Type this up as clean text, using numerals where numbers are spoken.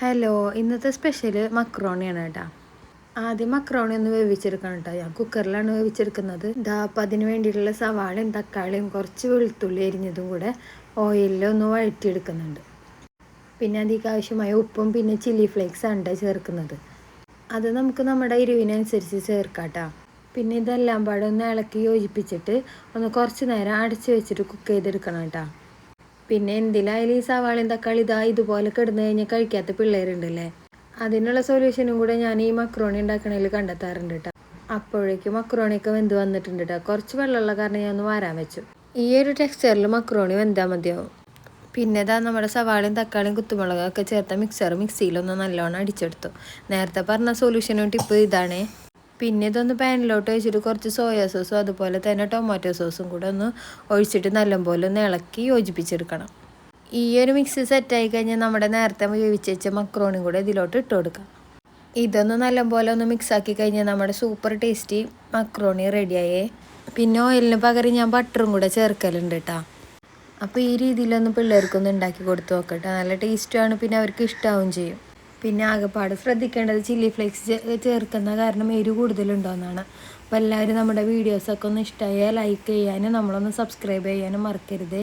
Hello, ഇന്നത്തെ special മക്രോണിയാണ് കേട്ടോ. ആദ്യം മക്രോണി ഒന്ന് വേവിച്ചെടുക്കണം കേട്ടോ. ഞാൻ കുക്കറിലാണ് വേവിച്ചെടുക്കുന്നത്. അപ്പോൾ അതിന് വേണ്ടിയിട്ടുള്ള സവാളയും തക്കാളിയും കുറച്ച് വെളുത്തുള്ളി അരിഞ്ഞതും കൂടെ ഓയിലിൽ വഴറ്റിയെടുക്കുന്നുണ്ട്. പിന്നെ അതിലേക്ക് ആവശ്യമായ ഉപ്പും പിന്നെ ചില്ലി ഫ്ലേക്സ് ആണ് ചേർക്കുന്നത്. അത് നമുക്ക് നമ്മുടെ എരിവിനനുസരിച്ച് ചേർക്കാം കേട്ടോ. പിന്നെ ഇതെല്ലാം പാടെ ഒന്ന് ഇളക്കി യോജിപ്പിച്ചിട്ട് കുറച്ച് നേരം അടച്ച് വെച്ചിട്ട് കുക്ക് ചെയ്തെടുക്കണം കേട്ടോ. പിന്നെ എന്തിലായാലും ഈ സവാളയും തക്കാളി ഇതുപോലെ കിടന്നു കഴിഞ്ഞാൽ കഴിക്കാത്ത പിള്ളേരുണ്ടല്ലേ, അതിനുള്ള സൊല്യൂഷനും കൂടെ ഞാൻ ഈ മക്രോണി ഉണ്ടാക്കണതിൽ കണ്ടെത്താറുണ്ട് കേട്ടോ. അപ്പോഴേക്കും മക്രോണിയൊക്കെ വെന്ത് വന്നിട്ടുണ്ട് കേട്ടോ. കുറച്ച് വെള്ളമുള്ള കാരണം ഞാൻ ഒന്ന് വാരാൻ വെച്ചു. ഈ ഒരു ടെക്സ്ചറിൽ മക്രോണി വെന്താൽ മതിയാവും. പിന്നെ നമ്മുടെ സവാളയും തക്കാളിയും കുത്തുമുളകൊക്കെ ചേർത്ത മിക്സിയിലൊന്ന് നല്ലോണം അടിച്ചെടുത്തു. നേരത്തെ പറഞ്ഞ സൊല്യൂഷനും ടിപ്പ് ഇതാണേ. പിന്നെ ഇതൊന്ന് പാനിലോട്ട് ഒഴിച്ചിട്ട് കുറച്ച് സോയാ സോസും അതുപോലെ തന്നെ ടൊമാറ്റോ സോസും കൂടെ ഒന്ന് ഒഴിച്ചിട്ട് നല്ലപോലെ ഒന്ന് ഇളക്കി യോജിപ്പിച്ചെടുക്കണം. ഈ ഒരു മിക്സ് സെറ്റായി കഴിഞ്ഞാൽ നമ്മുടെ നേരത്തെ വേവിച്ച് വെച്ച മക്രോണിയും കൂടെ ഇതിലോട്ട് ഇട്ട് കൊടുക്കാം. ഇതൊന്ന് നല്ലപോലെ ഒന്ന് മിക്സാക്കി കഴിഞ്ഞാൽ നമ്മുടെ സൂപ്പർ ടേസ്റ്റി മക്രോണി റെഡിയായേ. പിന്നെ ഓയിലിന് പകരം ഞാൻ ബട്ടറും കൂടെ ചേർക്കലുണ്ട് കേട്ടോ. അപ്പോൾ ഈ രീതിയിലൊന്ന് പിള്ളേർക്കൊന്ന് ഉണ്ടാക്കി കൊടുത്ത് നോക്കട്ടെ. നല്ല ടേസ്റ്റുമാണ്, പിന്നെ അവർക്ക് ഇഷ്ടമാവും ചെയ്യും. പിന്നെ ആകെപ്പാട് ശ്രദ്ധിക്കേണ്ടത് ചില്ലി ഫ്ലേക്സ് ചേർക്കുന്ന കാരണം എരിവ് കൂടുതലുണ്ടോയെന്നാണ്. അപ്പോൾ എല്ലാവരും നമ്മുടെ വീഡിയോസൊക്കെ ഒന്ന് ഇഷ്ടമായാൽ ലൈക്ക് ചെയ്യാനും നമ്മളൊന്ന് സബ്സ്ക്രൈബ് ചെയ്യാനും മറക്കരുത്.